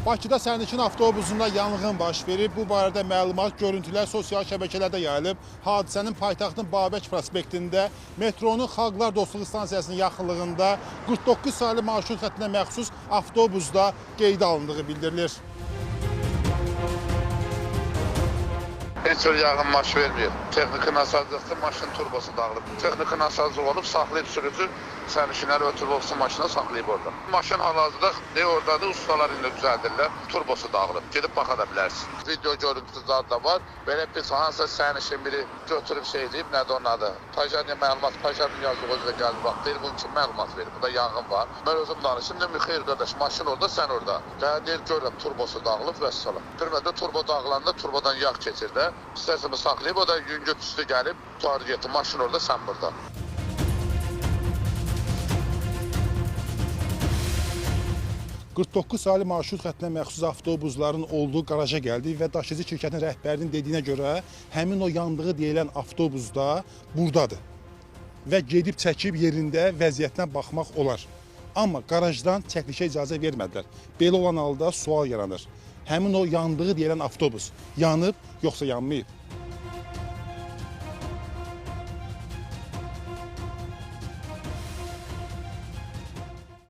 Bakıda sərnişin avtobusunda yanğın baş verib. Bu barədə məlumat, görüntülər sosial şəbəkələrdə yayılıb. Hadisənin paytaxtın Babək prospektində metronun Xalqlar Dostluğu stansiyasının yaxınlığında 49 saylı marşrut xəttinə məxsus avtobusda qeydə alındığı bildirilir. Heç bir yanğın baş vermir. Texniki nasazlıqda maşın turbosu dağılıb. Texniki nasazlıq olub, saxlayıb sürücü sərnişinləri ötürüb olsun maşına saxlayıb orada. Maşın hal-hazırda oradadır, ustalar indi düzəldirlər, turbosu dağılıb. Gedib baxa da bilərsiniz. Video görüntüləri də var. Belə bir hansısa sərnişin biri götürüb şey deyib, nədir onun adı? Pajaniya məlumat, Pajaniya yazıq özü də gəlib bax, deyir bunun üçün məlumat verir. Burada yanğın var. Mən özüm danışım, dedim, xeyr qardaş, maşın orada, sən orada. Deyir, görürəm, turbosu dağılıb və salam. Bilmədə turbo dağılanda turbodan yağ keçir də. İstərsimi saxlayıb, o da yüngül üstü gəlib, tuarı getdi, maşın orada, sən burada. ...49 saylı marşrut xəttinə məxsus avtobusların olduğu qaraja gəldi və daşıyıcı şirkətin rəhbərinin dediyinə görə həmin o yandığı deyilən avtobus da buradadır və gedib çəkib yerində vəziyyətinə baxmaq olar. Amma qarajdan çəkilişə icazə vermədilər. Belə olan halda sual yaranır. Həmin o yandığı deyilən avtobus yanıb, yoxsa yanmayıb?